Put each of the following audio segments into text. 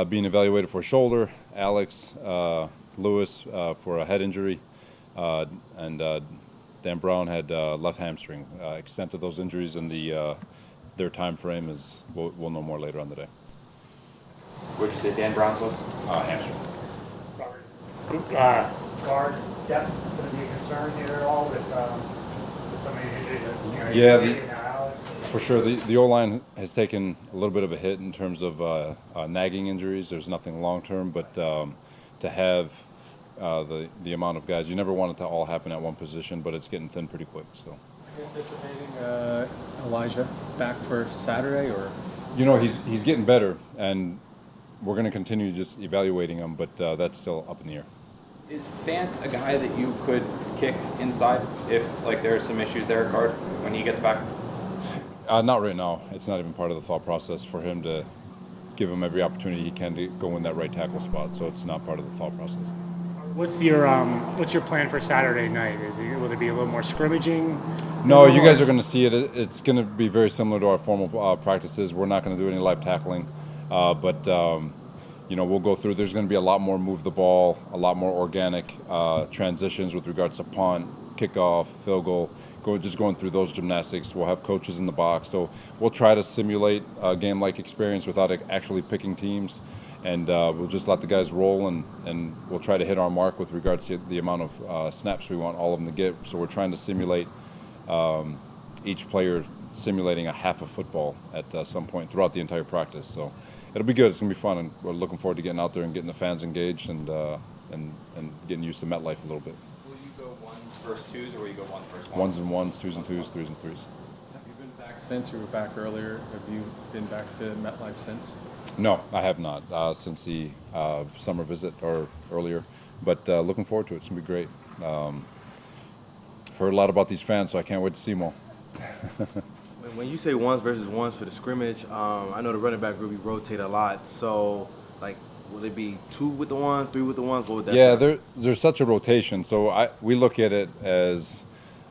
being evaluated for shoulder, Alex Lewis for a head injury, and Dan Brown had left hamstring. Extent of those injuries and their time frame is we'll know more later on the day. What did you say Dan Brown's was? Hamstring. Robert, guard depth going to be a concern here at all with some of these injuries? Yeah, for sure. The O-line has taken a little bit of a hit in terms of nagging injuries. There's nothing long-term, but to have the amount of guys, you never want it to all happen at one position, but it's getting thin pretty quick. So. Are you anticipating Elijah back for Saturday, or? He's getting better, and we're going to continue just evaluating him, but that's still up in the air. Is Fant a guy that you could kick inside if there are some issues there, guard, when he gets back? Not right now. It's not even part of the thought process for him to give him every opportunity he can to go in that right tackle spot. So it's not part of the thought process. What's your plan for Saturday night? Will there be a little more scrimmaging? No, you guys are going to see it. It's going to be very similar to our formal practices. We're not going to do any live tackling, but we'll go through. There's going to be a lot more move the ball, a lot more organic transitions with regards to punt, kickoff, field goal. Just going through those gymnastics. We'll have coaches in the box, so we'll try to simulate a game-like experience without actually picking teams, and we'll just let the guys roll, and we'll try to hit our mark with regards to the amount of snaps we want all of them to get. So we're trying to simulate each player simulating a half of football at some point throughout the entire practice. So it'll be good. It's going to be fun, and we're looking forward to getting out there and getting the fans engaged and getting used to MetLife a little bit. First twos, or will you go ones first ones? Ones and ones, twos and twos, threes and threes. Have you been back since? You were back earlier. Have you been back to MetLife since? No, I have not since the summer visit or earlier, but looking forward to it. It's going to be great. Heard a lot about these fans, so I can't wait to see them all. When you say ones versus ones for the scrimmage, I know the running back group, you rotate a lot. So, will it be 2 with the ones, 3 with the ones? What would that Yeah, there's such a rotation. So we look at it as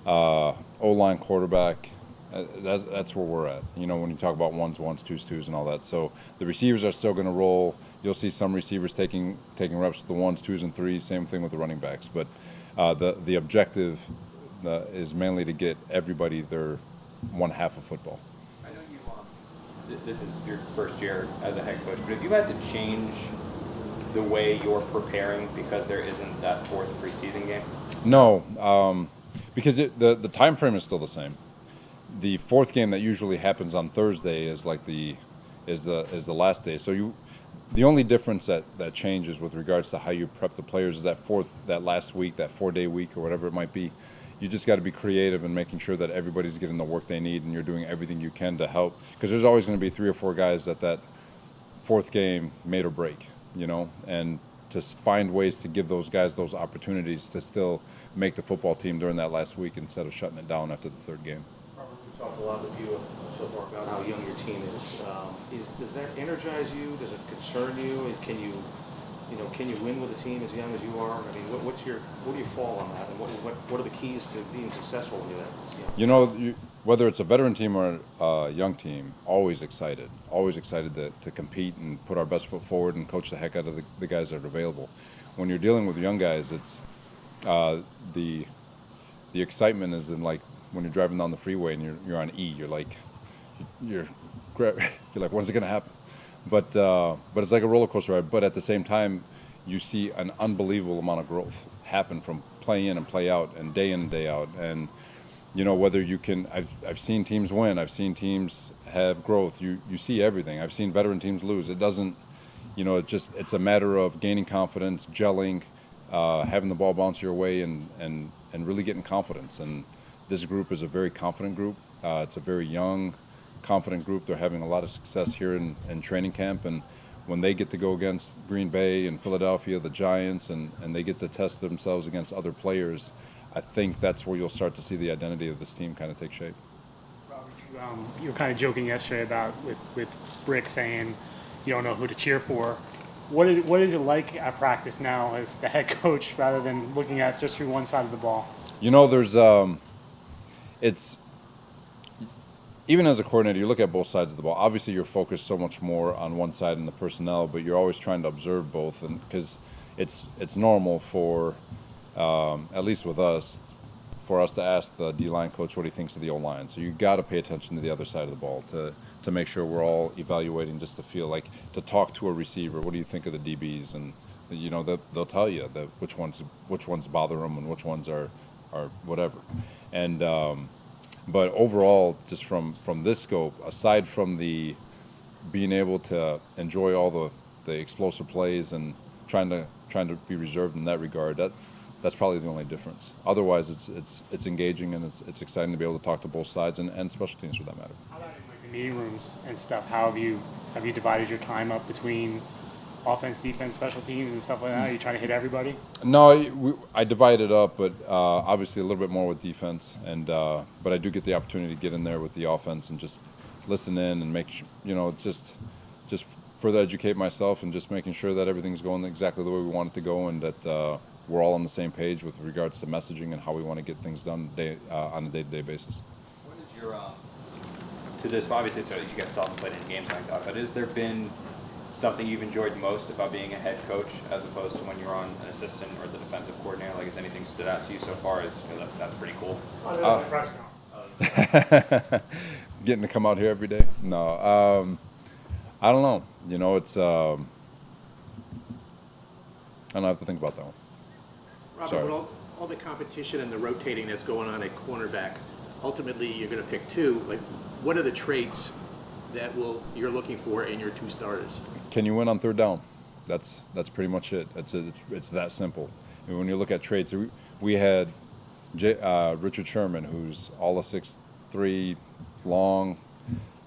O-line, quarterback. That's where we're at. When you talk about ones, twos, twos, and all that. So the receivers are still going to roll. You'll see some receivers taking reps with the ones, twos, and threes. Same thing with the running backs. But the objective is mainly to get everybody their one half of football. I know you. This is your first year as a head coach, but have you had to change the way you're preparing because there isn't that fourth preseason game? No, because the time frame is still the same. The fourth game that usually happens on Thursday is the last day. So the only difference that changes with regards to how you prep the players is that last week, that 4-day week or whatever it might be. You just got to be creative in making sure that everybody's getting the work they need and you're doing everything you can to help. Because there's always going to be 3 or 4 guys that fourth game made or break, and to find ways to give those guys those opportunities to still make the football team during that last week instead of shutting it down after the third game. Robert, we talked a lot with you so far about how young your team is. Does that energize you? Does it concern you? And can you win with a team as young as you are? I mean, where do you fall on that? And what are the keys to being successful when you're that young? Whether it's a veteran team or a young team, always excited to compete and put our best foot forward and coach the heck out of the guys that are available. When you're dealing with young guys, it's the excitement is in when you're driving down the freeway and you're on E, you're like, when's it gonna happen? But it's like a roller coaster ride. But at the same time, you see an unbelievable amount of growth happen from play in and play out and day out. And whether you can, I've seen teams win. I've seen teams have growth. You see everything. I've seen veteran teams lose. It doesn't, it's a matter of gaining confidence, gelling, having the ball bounce your way, and really getting confidence. And this group is a very confident group. It's a very young, confident group. They're having a lot of success here in training camp, and when they get to go against Green Bay and Philadelphia, the Giants, and they get to test themselves against other players, I think that's where you'll start to see the identity of this team kind of take shape. Robert, you were kind of joking yesterday about with Brick saying you don't know who to cheer for. What is it like at practice now as the head coach rather than looking at just through one side of the ball? There's even as a coordinator, you look at both sides of the ball. Obviously, you're focused so much more on one side in the personnel, but you're always trying to observe both, and because it's normal for, at least with us, for us to ask the D-line coach what he thinks of the O-line. So you got to pay attention to the other side of the ball to make sure we're all evaluating, just to feel like, to talk to a receiver. What do you think of the DBs? And you know, they'll tell you that which ones bother them and which ones are whatever. And but overall, just from this scope, aside from the being able to enjoy all the explosive plays and trying to be reserved in that regard, that's probably the only difference. Otherwise, it's engaging and it's exciting to be able to talk to both sides and special teams for that matter. How about in like the meeting rooms and stuff? How have you divided your time up between offense, defense, special teams, and stuff like that? Are you trying to hit everybody? No, I divide it up, but obviously a little bit more with defense, and but I do get the opportunity to get in there with the offense and just listen in and make just further educate myself and just making sure that everything's going exactly the way we want it to go, and that we're all on the same page with regards to messaging and how we want to get things done on a day-to-day basis. What is your to this? Obviously, you guys still haven't played any games like that, but has there been something you've enjoyed most about being a head coach as opposed to when you're on an assistant or the defensive coordinator? Like, has anything stood out to you so far as that's pretty cool? Getting to come out here every day? No, I don't know. You know, it's I don't have to think about that one. Robert, Sorry. with all the competition and the rotating that's going on at cornerback, ultimately you're going to pick two. Like, what are the traits that you're looking for in your two starters? Can you win on third down? That's pretty much it. It's that simple. And when you look at traits, we had Richard Sherman, who's all of 6'3", long,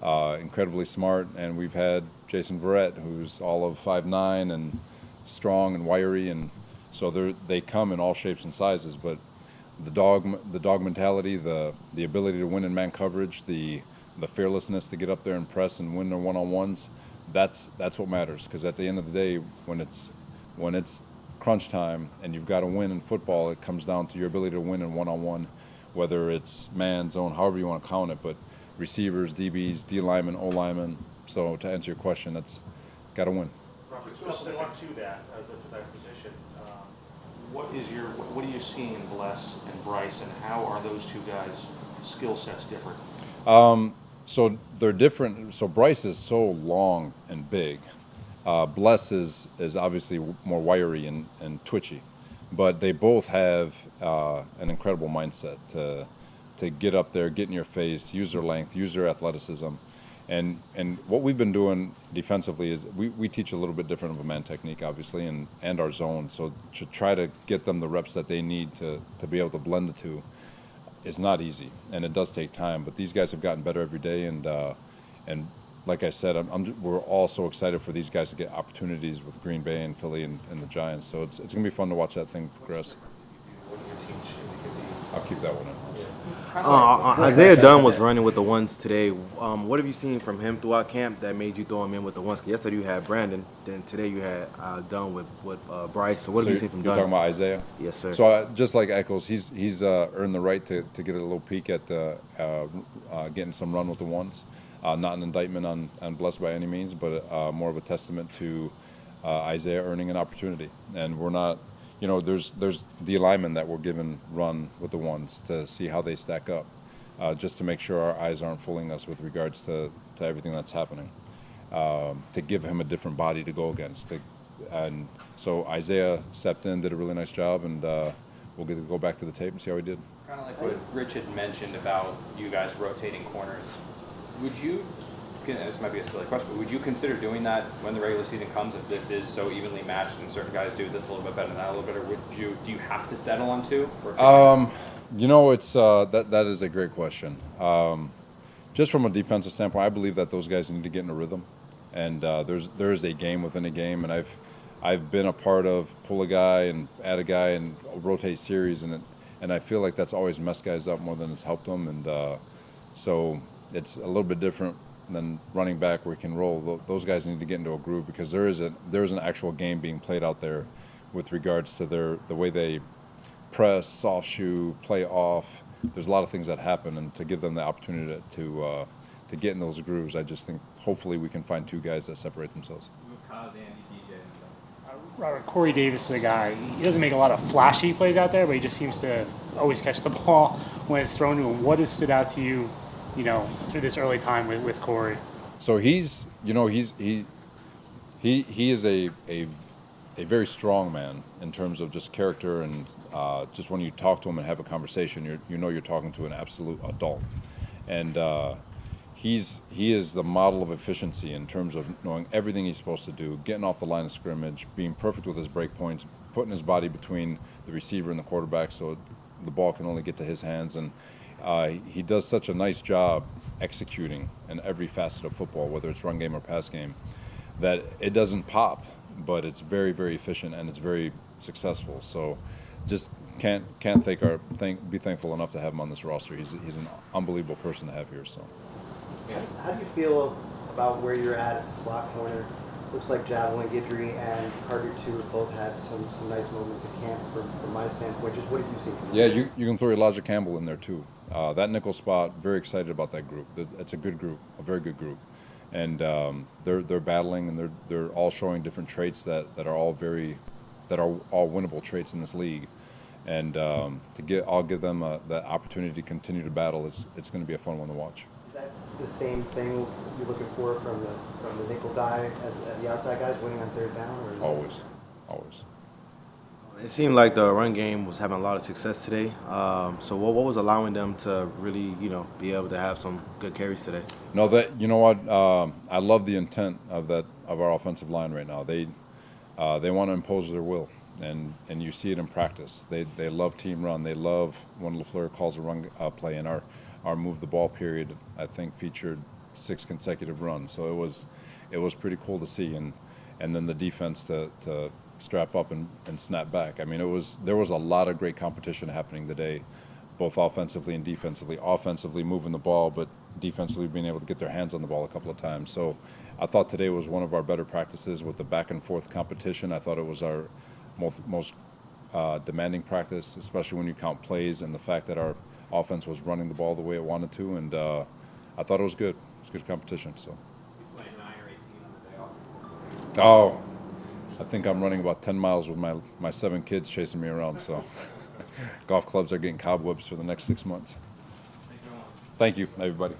incredibly smart, and we've had Jason Verrett, who's all of 5'9" and strong and wiry, and so they come in all shapes and sizes. But the dog mentality, the ability to win in man coverage, the fearlessness to get up there and press and win their one-on-ones, that's what matters. Because at the end of the day, when it's crunch time and you've got to win in football, it comes down to your ability to win in one-on-one, whether it's man, zone, however you want to count it. But receivers, DBs, D linemen, O linemen. So to answer your question, that's got to win. Robert, specific to that position, what are you seeing in Bless and Bryce, and how are those two guys' skill sets different? So they're different. So Bryce is so long and big. Bless is obviously more wiry and twitchy, but they both have an incredible mindset to get up there, get in your face, use their length, use their athleticism. And what we've been doing defensively is we teach a little bit different of a man technique, obviously, and our zone. So to try to get them the reps that they need to be able to blend the two is not easy, and it does take time. But these guys have gotten better every day, and like I said, we're all so excited for these guys to get opportunities with Green Bay and Philly and the Giants. So it's going to be fun to watch that thing progress. I'll keep that one in. Isaiah Dunn was running with the ones today. What have you seen from him throughout camp that made you throw him in with the ones? 'Cause yesterday you had Brandon, then today you had Dunn with Bryce. So what have you seen from You're Dunn? talking about Isaiah? Yes, sir. So just like Echoes, he's earned the right to get a little peek at getting some run with the ones. Not an indictment on Bless by any means, but more of a testament to Isaiah earning an opportunity. And we're not, there's the alignment that we're given run with the ones to see how they stack up, just to make sure our eyes aren't fooling us with regards to everything that's happening, to give him a different body to go against. And so Isaiah stepped in, did a really nice job, and we'll get to go back to the tape and see how he did. Kind of like what Rich had mentioned about you guys rotating corners. Would you, this might be a silly question, but would you consider doing that when the regular season comes if this is so evenly matched and certain guys do this a little bit better than that a little bit, or do you have to settle on two? It's that is a great question. Just from a defensive standpoint, I believe that those guys need to get in a rhythm, and there is a game within a game, and I've been a part of pull a guy and add a guy and rotate series, and I feel like that's always messed guys up more than it's helped them, and so it's a little bit different than running back where you can roll. Those guys need to get into a groove, because there is an actual game being played out there with regards to the way they press, soft shoe, play off. There's a lot of things that happen, and to give them the opportunity to get in those grooves. I just think hopefully we can find two guys that separate themselves. Robert, Corey Davis is a guy, he doesn't make a lot of flashy plays out there, but he just seems to always catch the ball when it's thrown to him. What has stood out to you, through this early time with Corey? So he is a very strong man in terms of just character, and just when you talk to him and have a conversation, you're talking to an absolute adult. And he is the model of efficiency in terms of knowing everything he's supposed to do, getting off the line of scrimmage, being perfect with his break points, putting his body between the receiver and the quarterback so the ball can only get to his hands. And he does such a nice job executing in every facet of football, whether it's run game or pass game, that it doesn't pop, but it's very, very efficient and it's very successful. So just can't be thankful enough to have him on this roster. He's an unbelievable person to have here. So. How do you feel about where you're at slot corner? Looks like Javelin, Guidry, and Carter too have both had some nice moments at camp from my standpoint. Just what have you seen from them? Yeah, you can throw Elijah Campbell in there too. That nickel spot, very excited about that group. It's a good group, a very good group, and they're battling, and they're all showing different traits that are all winnable traits in this league. And I'll give them the opportunity to continue to battle. It's going to be a fun one to watch. Is that the same thing you're looking for from the nickel guy as the outside guys winning on third down? Or Always. It seemed like the run game was having a lot of success today. So what was allowing them to really, be able to have some good carries today? No, I love the intent of our offensive line right now. They want to impose their will, and you see it in practice. They love team run. They love when LaFleur calls a run play, and our move the ball period, I think, featured 6 consecutive runs. So it was pretty cool to see, and then the defense to strap up and snap back. I mean, there was a lot of great competition happening today, both offensively and defensively. Offensively moving the ball, but defensively being able to get their hands on the ball a couple of times. So I thought today was one of our better practices with the back and forth competition. I thought it was our most demanding practice, especially when you count plays and the fact that our offense was running the ball the way it wanted to, and I thought it was good. It was good competition. So. Oh, I think I'm running about 10 miles with my 7 kids chasing me around. So, golf clubs are getting cobwebs for the next 6 months. Thank you, everybody.